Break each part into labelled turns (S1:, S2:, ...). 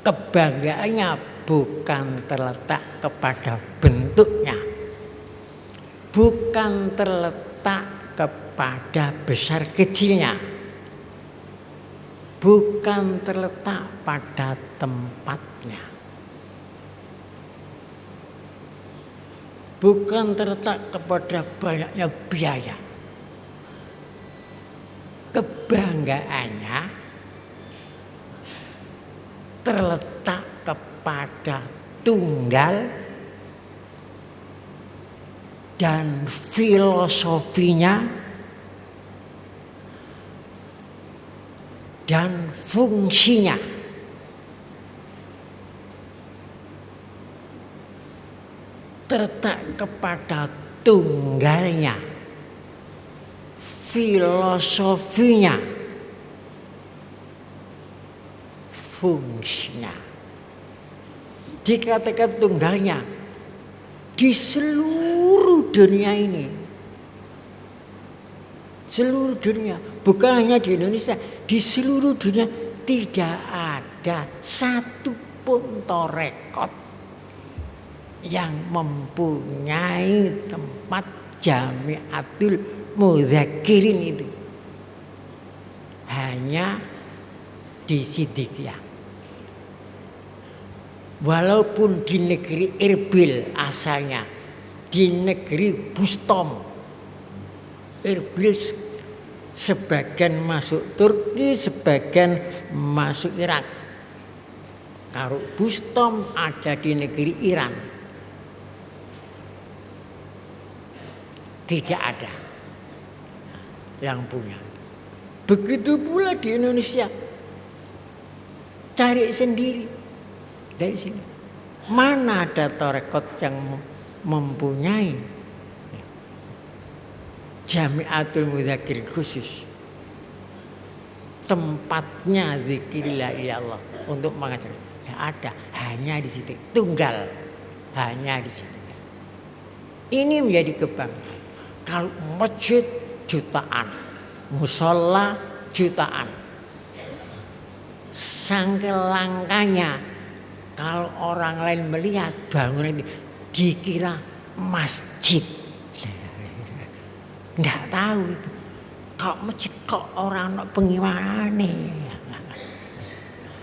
S1: kebanggaannya bukan terletak kepada bentuknya, bukan terletak kepada besar kecilnya, bukan terletak pada tempatnya, bukan terletak kepada banyaknya biaya. Kebanggaannya terletak kepada tunggal dan filosofinya dan fungsinya. Terletak kepada tunggalnya, filosofinya, fungsinya. Dikatakan tunggalnya di seluruh dunia ini, seluruh dunia, bukan hanya di Indonesia, di seluruh dunia tidak ada satupun torekot yang mempunyai tempat Jamiatul Mudzakirin itu. Hanya di Siddiqiyah. Walaupun di negeri Erbil asalnya, di negeri Bustom, Erbil sebagian masuk Turki, sebagian masuk Irak. Kalau Bustom ada di negeri Iran. Tidak ada yang punya. Begitu pula di Indonesia. Cari sendiri dari sini. Mana ada torekot yang mempunyai Jamiatul Mudzakirin khusus, tempatnya zikrillah ilallah untuk mengajar. Tidak ada, hanya di situ, tunggal, hanya di situ. Ini menjadi kebanggaan. Kalau masjid jutaan, musola jutaan, sangkel langkanya kalau orang lain melihat bangunan itu dikira masjid. Nggak tahu itu. Kok masjid kok orang nak pengiwane.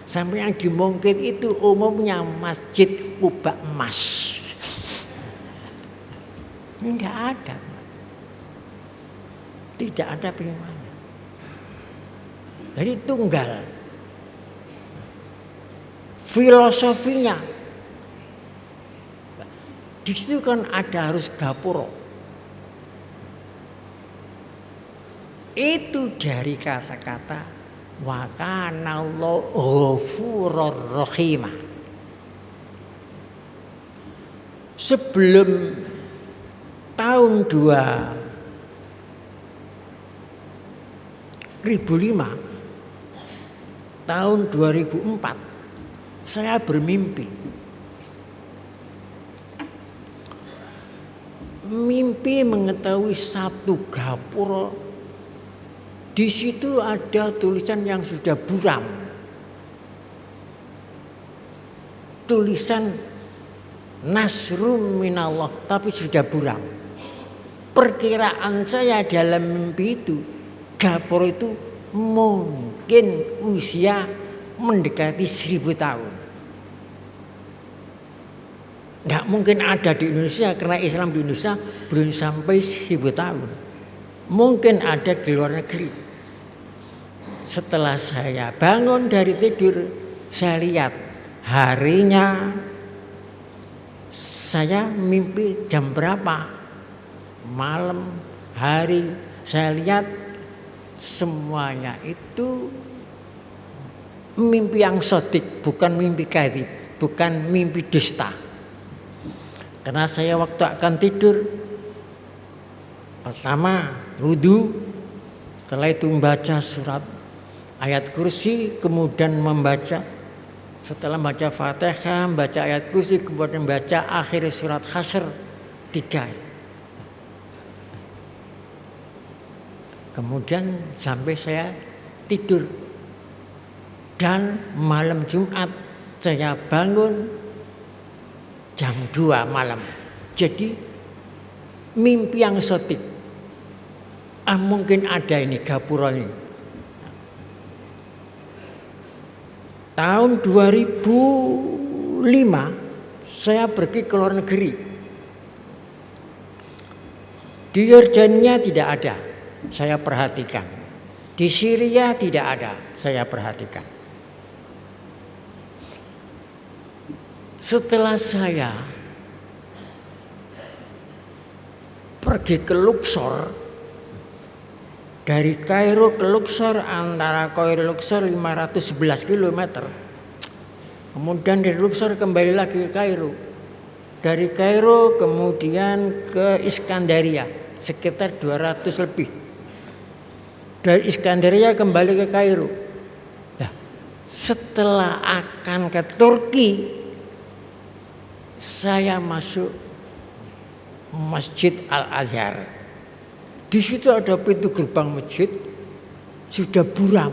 S1: Sampai yang dimungkit itu umumnya masjid kubah emas. Nggak ada. Tidak ada pengiwane. Jadi tunggal. Filosofinya. Di situ kan ada harus gapura. Itu dari kata-kata wa kana Allahu ghafurur rahim. Sebelum tahun 2005, tahun 2004 saya bermimpi. Mimpi mengetahui satu gapura. Di situ ada tulisan yang sudah buram. Tulisan Nasrum minallah, tapi sudah buram. Perkiraan saya dalam mimpi itu, gapura itu mungkin usia mendekati 1000 tahun. Nggak mungkin ada di Indonesia karena Islam di Indonesia belum sampai 1000 tahun. Mungkin ada di luar negeri. Setelah saya bangun dari tidur, saya lihat harinya saya mimpi jam berapa, malam, hari, saya lihat semuanya itu mimpi yang sodik, bukan mimpi kadhib, bukan mimpi dusta. Karena saya waktu akan tidur, pertama wudu, setelah itu membaca surat ayat kursi, kemudian setelah membaca Fatihah, membaca ayat kursi, kemudian membaca akhir surat Hasyr 3. Kemudian sampai saya tidur. Dan malam Jumat Saya bangun jam 2 malam. Jadi mimpi yang sotik. Mungkin ada ini gapura ini. Tahun 2005 saya pergi ke luar negeri. Di Yordania tidak ada, saya perhatikan. Di Syria tidak ada, saya perhatikan. Setelah saya pergi ke Luxor, dari Kairo ke Luxor, antara Kairo Luxor 511 km. Kemudian dari Luxor kembali lagi ke Kairo. Dari Kairo kemudian ke Iskandaria, sekitar 200 lebih. Dari Iskandaria kembali ke Kairo. Nah, setelah akan ke Turki, saya masuk Masjid Al-Azhar. Di situ ada pintu gerbang masjid, sudah buram.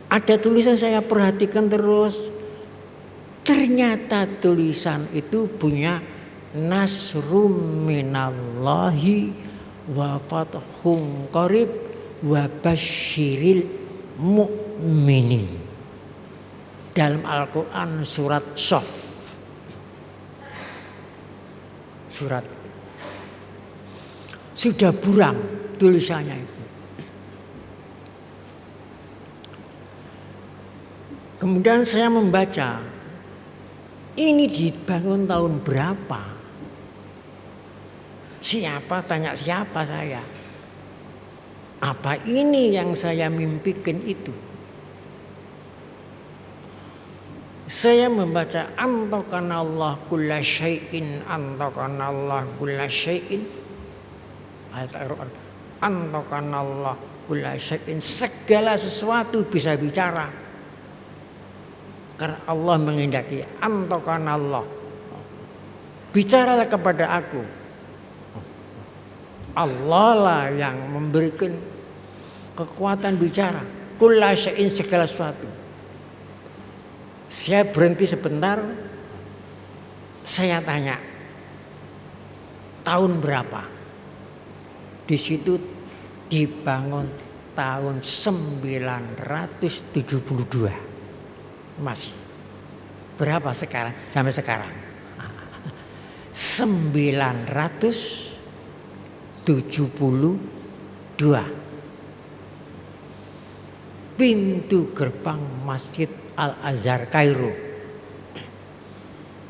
S1: Ada tulisan, saya perhatikan terus. Ternyata tulisan itu punya Nasrum minallahi wa fathun qarib wa basyiril mu'minin. Dalam Al-Quran surat Shaf. Surat sudah buram tulisannya itu. Kemudian saya membaca, ini dibangun tahun berapa? Siapa? Tanya siapa saya? Apa ini yang saya mimpikan itu? Saya membaca antakanallah kulla syai'in, antakanallah kulla syai'in. Ayat Al-Quran, antakanallah kulla syai'in, segala sesuatu bisa bicara. Karena Allah menghendaki, antakanallah, bicaralah kepada aku. Allah lah yang memberikan kekuatan bicara. Kulla syai'in, segala sesuatu. Saya berhenti sebentar, saya tanya, tahun berapa? Di situ dibangun tahun 972. Masih. Berapa sekarang? Sampai sekarang. 972. Pintu gerbang Masjid Al-Azhar Kairo.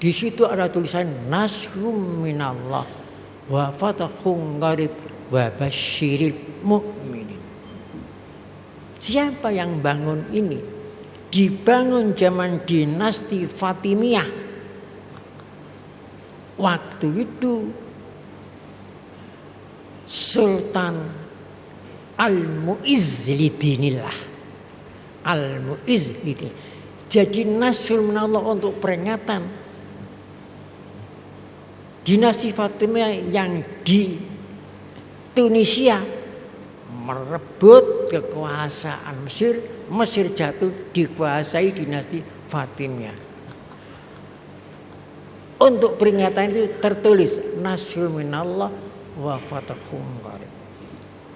S1: Di situ ada tulisan Nasrum minallah wa fathun qarib wa basyiril mu'minin. Siapa yang bangun ini? Dibangun zaman dinasti Fatimiyah. Waktu itu Sultan Al-Mu'izz lidinillah. Al-Mu'izz lidinillah. Jadi Nasr minallah untuk peringatan dinasti Fatimiyah yang di Tunisia merebut kekuasaan Mesir. Mesir jatuh dikuasai dinasti Fatimiyah. Untuk peringatan itu tertulis Nasr minallah wa fathun qarib.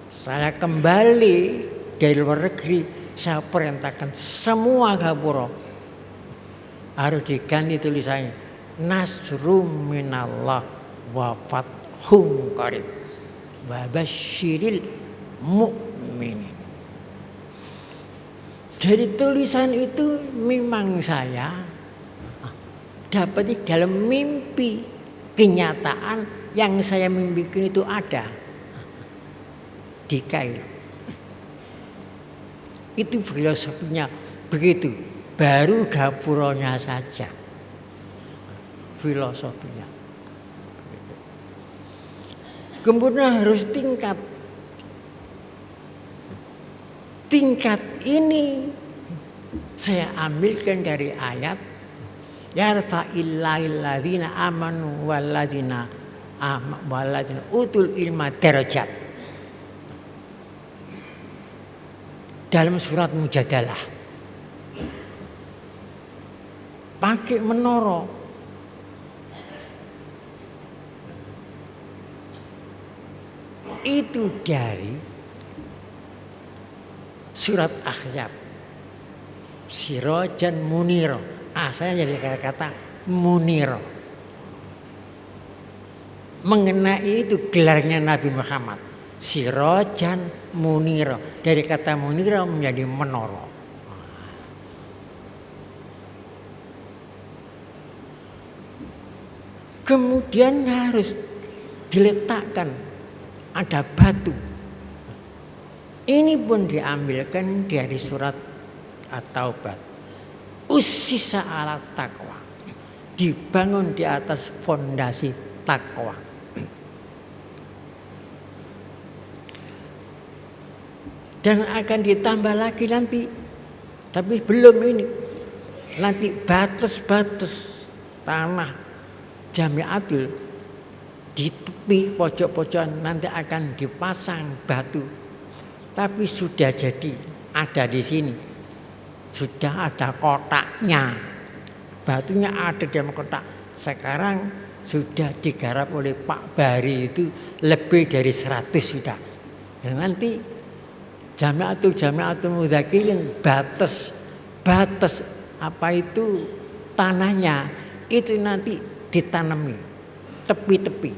S1: Saya kembali dari luar negeri, saya perintahkan semua gapura harus diganti tulisannya Nasrum minallah wa fathun qarib wa basyiril mu'minin. Jadi tulisan itu memang saya dapat dalam mimpi. Kenyataan yang saya mimpikan itu ada di Kairo. Itu filosofinya begitu. Baru gapuranya saja filosofinya. Kemudian harus tingkat ini saya ambilkan dari ayat yarfa'illahil ladzina amanu walladzina utul ilma darajat. Dalam surat Mujadalah. pakai menara. Itu dari surat Ahzab. Sirajan munira. Asalnya dari kata munira. Mengenai itu gelarnya Nabi Muhammad. Sirajan munira. Dari kata munira menjadi menara. Kemudian harus diletakkan ada batu. Ini pun diambilkan dari surat At-Taubah. Ussisa ala taqwa. Dibangun di atas fondasi takwa. Dan akan ditambah lagi nanti. Tapi belum ini. Nanti batas-batas tanah Jamiatul di tepi pojok-pojokan nanti akan dipasang batu. Tapi sudah jadi ada di sini. Sudah ada kotaknya. Batunya ada di dalam kotak. Sekarang sudah digarap oleh Pak Bari itu lebih dari 100 sudah. Dan nanti Jamiatul Mudzakirin batas apa itu tanahnya itu nanti ditanami tepi-tepi.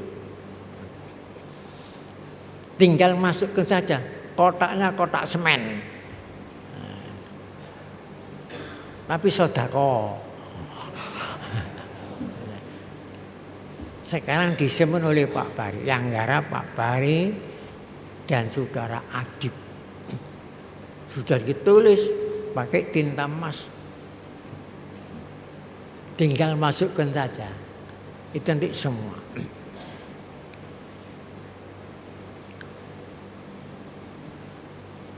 S1: Tinggal masukkan saja kotaknya kotak semen. Tapi sedekah. Sekarang disemen oleh Pak Bari. Yang garap Pak Bari dan saudara Adib. Sudah ditulis pakai tinta emas. Tinggal masukkan saja. Itu nanti semua.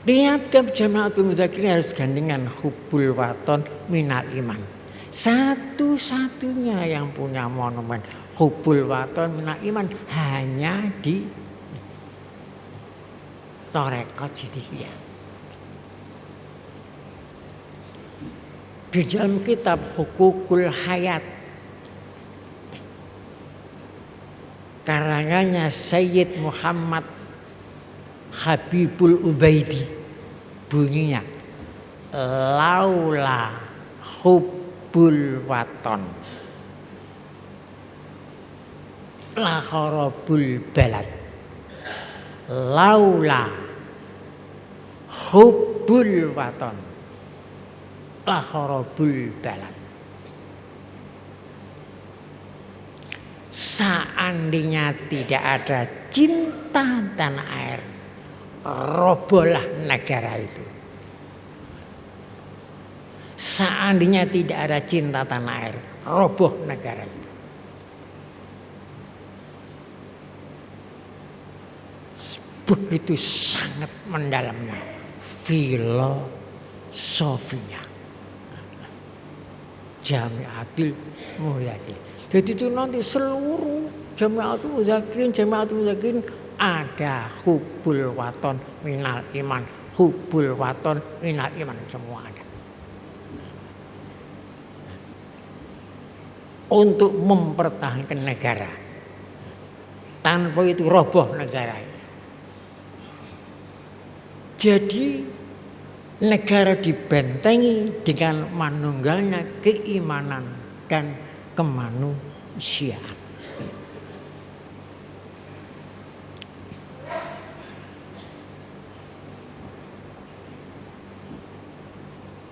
S1: Tiap-tiap Jamiatul Mudzakirin harus gandengan hubbul waton minal iman. Satu-satunya yang punya monumen hubbul waton minal iman hanya di Tarekat Sidikiyah. Di dalam kitab Hukukul Hayat karangannya Sayyid Muhammad Habibul Ubaidi bunyinya laula hubbul waton la kharabul balad laula hubbul waton la kharabul balad. Seandainya tidak ada cinta tanah air, robohlah negara itu. Seandainya tidak ada cinta tanah air, roboh negara itu. Begitu sangat mendalamnya filosofinya Jamiatul Mudzakirin. Jadi itu nanti seluruh Jamiatul Mudzakirin ada hubbul waton minal iman, hubbul waton minal iman, semua ada. Untuk mempertahankan negara. Tanpa itu roboh negara. Jadi negara dibentengi dengan manunggalnya keimanan dan kemanusiaan.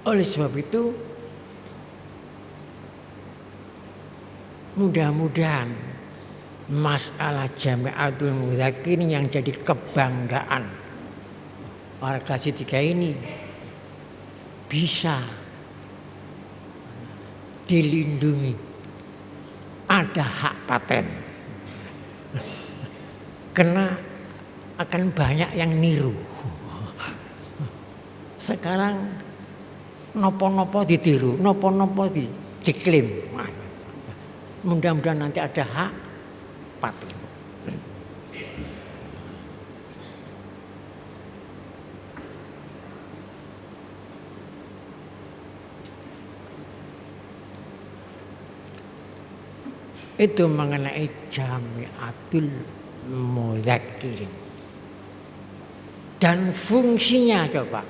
S1: Oleh sebab itu mudah-mudahan masalah Jamiatul Mudzakirin yang jadi kebanggaan warga Sidikiyah ini bisa dilindungi. Ada hak paten. Karena akan banyak yang niru. Sekarang nopo-nopo ditiru, nopo-nopo diklaim. Mudah-mudahan nanti ada hak paten. itu mengenai Jamiatul Mudzakirin. Dan fungsinya coba,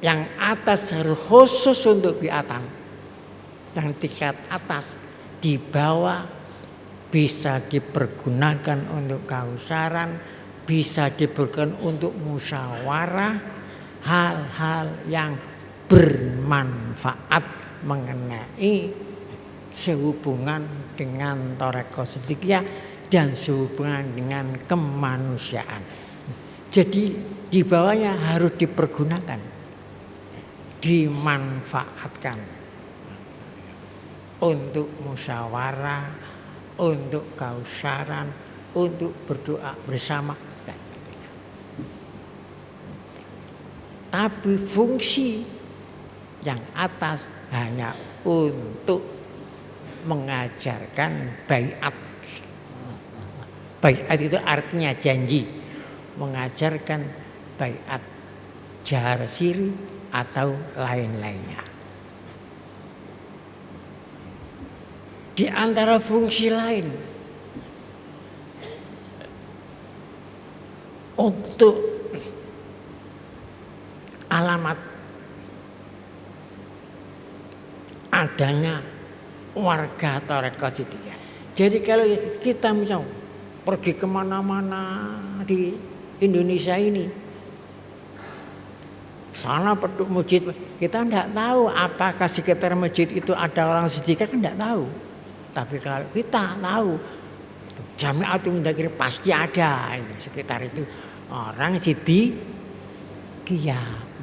S1: yang atas harus khusus untuk biatan, yang tingkat atas, di bawah bisa dipergunakan untuk kausaran, bisa dipergunakan untuk musyawarah, hal-hal yang bermanfaat mengenai sehubungan dengan Thariqah Shadhiliyah dan sehubungan dengan kemanusiaan. Jadi di bawahnya harus dipergunakan, dimanfaatkan untuk musyawarah, untuk kausaran, untuk berdoa bersama. Tapi fungsi yang atas hanya untuk mengajarkan baiat. Baiat itu artinya janji, mengajarkan baiat jahar siri atau lain-lainnya. Di antara fungsi lain untuk alamat adanya warga Thariqah Shadhiliyah. Jadi kalau kita misal pergi kemana-mana di Indonesia ini, sana penduduk masjid, kita tidak tahu apakah sekitar masjid itu ada orang Siddiqiyah, kan tidak tahu. Tapi kalau kita tahu Jamiatul Mudzakirin pasti ada ini, sekitar itu orang Siddiqiyah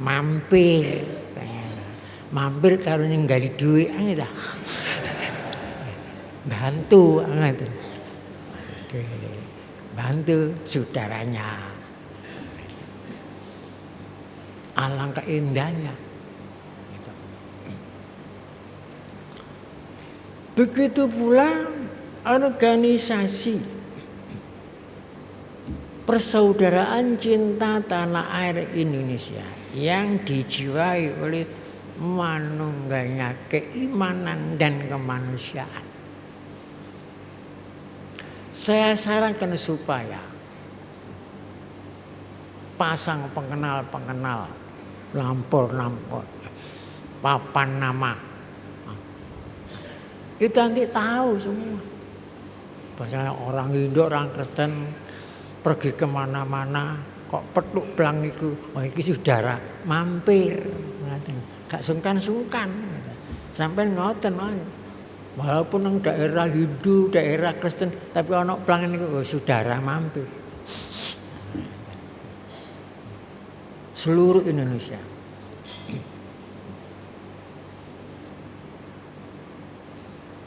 S1: mampir kalau ninggali duit gitu. Bantu saudaranya. Alangkah indahnya. Begitu pula organisasi Persaudaraan Cinta Tanah Air Indonesia yang dijiwai oleh manunggalnya keimanan dan kemanusiaan. Saya sarankan supaya pasang pengenal-pengenal, lampor-lampor, papan nama, itu nanti tahu semua. Misalnya orang Hindu, orang Kristen pergi kemana-mana, kok petuk belang itu, oh ini saudara mampir, gak sungkan-sungkan, sampai ngoten, walaupun yang daerah Hindu, daerah Kristen, tapi ono belang itu, oh saudara mampir. Seluruh Indonesia.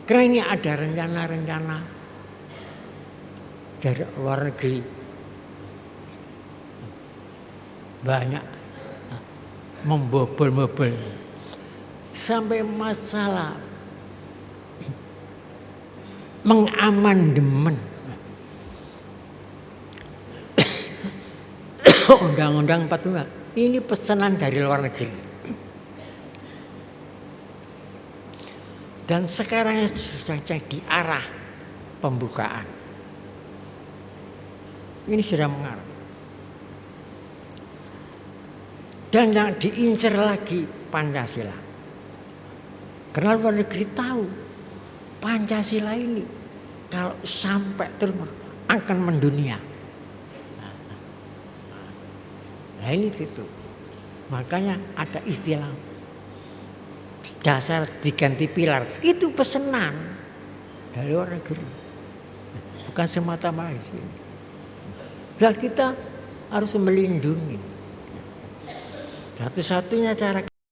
S1: Karena ini ada rencana-rencana dari luar negeri. Banyak membobol-bobol. Sampai masalah mengamandemen Undang-Undang 45. Ini pesanan dari luar negeri. Dan sekarang sudah di arah pembukaan. Ini sudah mengarah. Dan yang diincar lagi Pancasila. Karena luar negeri tahu Pancasila ini kalau sampai terus akan mendunia. Nah ini gitu. Makanya ada istilah dasar diganti pilar. Itu pesanan dari luar negeri. Bukan semata-mata sih. Dan kita harus melindungi. Satu-satunya cara